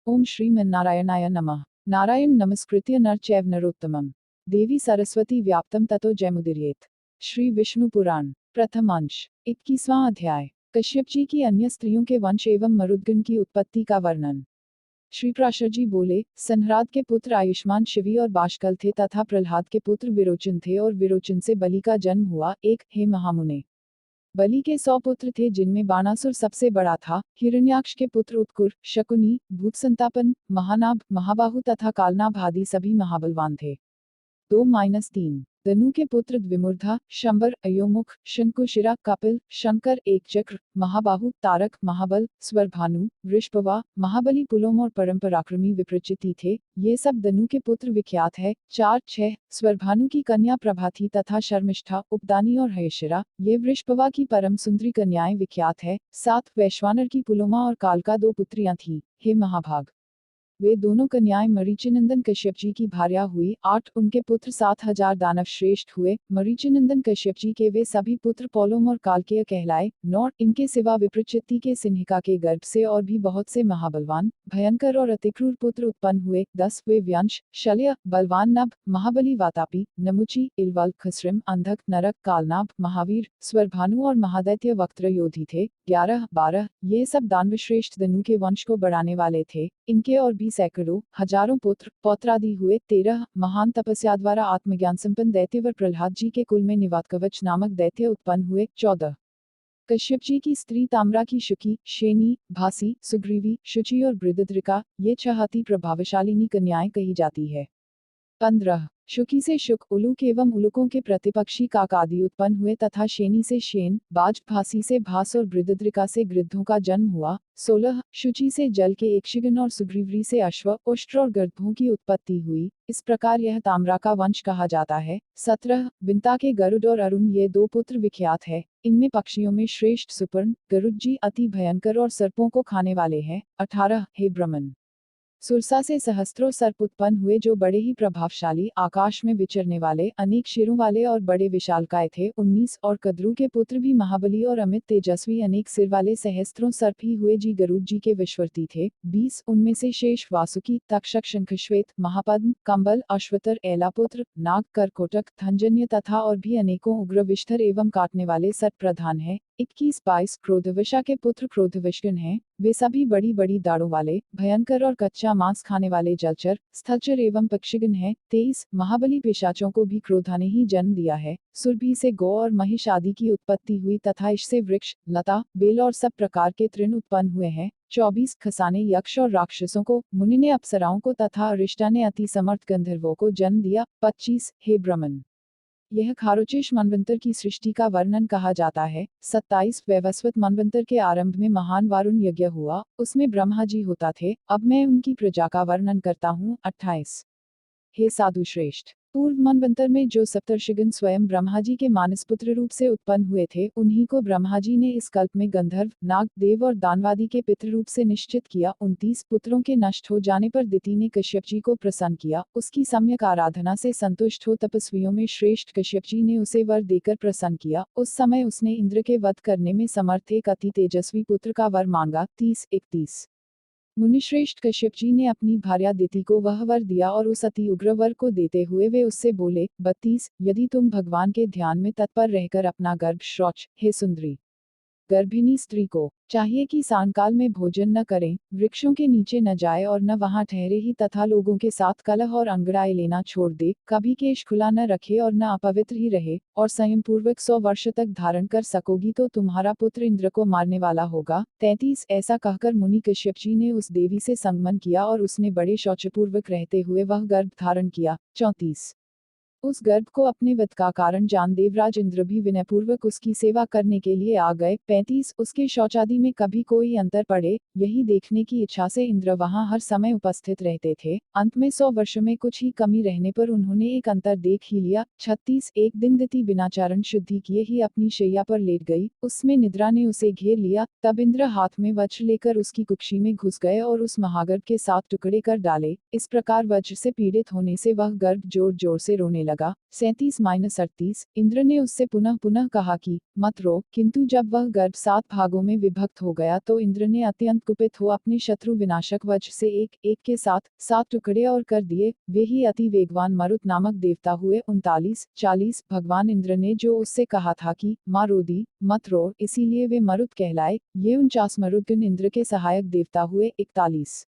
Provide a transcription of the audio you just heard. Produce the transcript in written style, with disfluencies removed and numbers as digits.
ओम श्रीमन्नारायणाय नमः। नारायण नमस्कृत्य नर चैव नरोत्तमम् देवी सरस्वती व्याप्तम ततो जयमुदीरयेत्। श्री विष्णु पुराण प्रथम अंश 21वां अध्याय। कश्यप जी की अन्य स्त्रियों के वंश एवं मरुद्गण की उत्पत्ति का वर्णन। श्री प्राशर जी बोले, संहराद के पुत्र आयुष्मान शिवी और बाष्कल थे तथा प्रहलाद के पुत्र विरोचन थे और विरोचन से बलि का जन्म हुआ। एक हे महामुने, बलि के 100 पुत्र थे जिनमें बाणासुर सबसे बड़ा था। हिरण्याक्ष के पुत्र उत्कुर, शकुनी, भूतसंतापन, महानाभ, महाबाहु तथा कालनाभ आदि सभी महाबलवान थे। 2-3 धनु के पुत्र द्विमुर्धा, शंबर, अयोमुख, शंकुशिरा, कपिल, शंकर, एक चक्र, महाबाहु, तारक, महाबल, स्वरभानु, वृषभवा, महाबली, पुलोम और परम पराक्रमी विप्रचिति थे। ये सब धनु के पुत्र विख्यात है। 4-6 स्वरभानु की कन्या प्रभा थी तथा शर्मिष्ठा, उपदानी और हयशिरा। ये वृषभवा की परम सुंदरी कन्याएं विख्यात है। 7 वैश्वानर की पुलोमा और कालका 2 पुत्रियां थीं। हे महाभाग, वे दोनों कन्याएं मरीचिनंदन कश्यप जी की भार्या हुई। 8 उनके पुत्र 7,000 दानव श्रेष्ठ हुए। मरीचिनंदन कश्यप जी के वे सभी पुत्र पौलोम और कालकेय कहलाए। 9 इनके सिवा विप्रचित्ति के सिन्हिका के गर्भ से और भी बहुत से महाबलवान, भयंकर और अतिक्रूर पुत्र उत्पन्न हुए। 10 वे व्यंश, शल्य, बलवान नभ, महाबली वातापी, नमुची, इलवल, खसरिम, अंधक, नरक, कालनाभ, महावीर, स्वरभानु और महादैत्य वक्त्र योधी थे। 11-12 ये सब दानवश्रेष्ठ धनु के वंश को बढ़ाने वाले थे। इनके और भी सैकड़ों हजारों पुत्र पौत्रादि हुए। 13 महान तपस्या द्वारा आत्मज्ञान संपन्न दैत्यवर प्रहलाद जी के कुल में निवातकवच नामक दैत्य उत्पन्न हुए। 14 कश्यप जी की स्त्री ताम्रा की शुकी, शेनी, भासी, सुग्रीवी, शुचि और बृहद्रिका, ये 6 अति प्रभावशालिनी कन्याएं कही जाती है। 15 शुकी से शुक, उलूक एवं उलुकों के प्रतिपक्षी काक आदि उत्पन्न हुए तथा शेनी से शेन, बाज, भासी से भास और बृहद्रिका से गृद्धों का जन्म हुआ। 16 शुचि से जल के एकशिगन और सुग्रीवरी से अश्व, उष्ट्र और गर्दभों की उत्पत्ति हुई। इस प्रकार यह ताम्रा का वंश कहा जाता है। 17 बिंता के गरुड़ और अरुण ये 2 पुत्र विख्यात है। इनमें पक्षियों में श्रेष्ठ सुपर्ण, गरुड़ जी अति भयंकर और सर्पों को खाने वाले हैं। 18 हे ब्रह्मन, सुरसा से सहस्त्रों सर्प उत्पन्न हुए जो बड़े ही प्रभावशाली, आकाश में विचरने वाले, अनेक शिरों वाले और बड़े विशालकाय थे। 19 और कद्रू के पुत्र भी महाबली और अमित तेजस्वी अनेक सिर वाले सहस्त्रों सर्प ही हुए जी गरुड़ जी के विश्वर्ती थे। 20 उनमें से शेष, वासुकी, तक्षक, शंखश्वेत, महापद्म, कंबल, अश्वतर, एलापुत्र, नाग, करकोटक, धनजन्य तथा और भी अनेकों उग्र विष्ठर एवं काटने वाले सर्प प्रधान है। 21-22 क्रोधवशा के पुत्र क्रोधवशगण हैं। वे सभी बड़ी बड़ी दाढ़ों वाले, भयंकर और कच्चा मांस खाने वाले जलचर, स्थलचर एवं पक्षिगण हैं। 23 महाबली पिशाचों को भी क्रोधा ने ही जन्म दिया है। सुरभि से गौ और महिष आदि की उत्पत्ति हुई तथा इससे वृक्ष, लता, बेल और सब प्रकार के तृण उत्पन्न हुए हैं। 24 खसाने यक्ष और राक्षसों को, मुनि ने अप्सराओं को तथा अरिष्टा ने अति समर्थ गंधर्वों को जन्म दिया। 25 हे ब्रह्मन, यह खारोचेश मनवंतर की सृष्टि का वर्णन कहा जाता है। 27 वैवस्वत मनवंतर के आरंभ में महान वारुण यज्ञ हुआ, उसमें ब्रह्मा जी होता थे। अब मैं उनकी प्रजा का वर्णन करता हूँ। 28 हे साधु श्रेष्ठ, पूर्व मनवंतर में जो सप्तर्षिगण स्वयं ब्रह्मा जी के मानसपुत्र रूप से उत्पन्न हुए थे, उन्हीं को ब्रह्मा जी ने इस कल्प में गंधर्व, नाग, देव और दानवादी के पितृ रूप से निश्चित किया। 29 पुत्रों के नष्ट हो जाने पर दिति ने कश्यप जी को प्रसन्न किया। उसकी सम्यक आराधना से संतुष्ट हो तपस्वियों में श्रेष्ठ कश्यप जी ने उसे वर देकर प्रसन्न किया। उस समय उसने इंद्र के वध करने में समर्थ एक अति तेजस्वी पुत्र का वर मांगा। 30-31 मुनिश्रेष्ठ कश्यप जी ने अपनी भार्या दिति को वह वर दिया और उस अति उग्र वर को देते हुए वे उससे बोले। 32 यदि तुम भगवान के ध्यान में तत्पर रहकर अपना गर्भ शौच, हे सुंदरी गर्भिणी स्त्री को चाहिए कि सांकाल में भोजन न करें, वृक्षों के नीचे न जाए और न वहां ठहरे ही तथा लोगों के साथ कलह और अंगड़ाई लेना छोड़ दे, कभी केश खुला न रखे और न अपवित्र ही रहे, और संयम पूर्वक 100 वर्ष तक धारण कर सकोगी तो तुम्हारा पुत्र इंद्र को मारने वाला होगा। 33 ऐसा कहकर मुनि कश्यप जी ने उस देवी से संगमन किया और उसने बड़े शौचपूर्वक रहते हुए वह गर्भ धारण किया। 34 उस गर्भ को अपने वध का कारण जान देवराज इंद्र भी विनयपूर्वक उसकी सेवा करने के लिए आ गए। 35 उसके शौचादि में कभी कोई अंतर पड़े, यही देखने की इच्छा से इंद्र वहां हर समय उपस्थित रहते थे। अंत में 100 वर्ष में कुछ ही कमी रहने पर उन्होंने एक अंतर देख ही लिया। 36 एक दिन दिति बिना चारण शुद्धि किए ही अपनी शैया पर लेट गई, उसमें निद्रा ने उसे घेर लिया। तब इंद्र हाथ में वज्र लेकर उसकी कुक्षी में घुस गए और उस महागर्भ के 7 टुकड़े कर डाले। इस प्रकार वज्र से पीड़ित होने से वह गर्भ जोर जोर से रोने लगा। 37-38 इंद्र ने उससे पुनः पुनः कहा कि मत रो, किंतु जब वह गर्भ 7 भागों में विभक्त हो गया तो इंद्र ने अत्यंत कुपित हो अपने शत्रु विनाशक वज्र से एक एक के साथ 7 टुकड़े और कर दिए। वे ही अति वेगवान मरुत नामक देवता हुए। 39-40 भगवान इंद्र ने जो उससे कहा था कि माँ रोदी मत रो, इसीलिए वे मरुत कहलाए। ये 49 मरुदगण इंद्र के सहायक देवता हुए। 41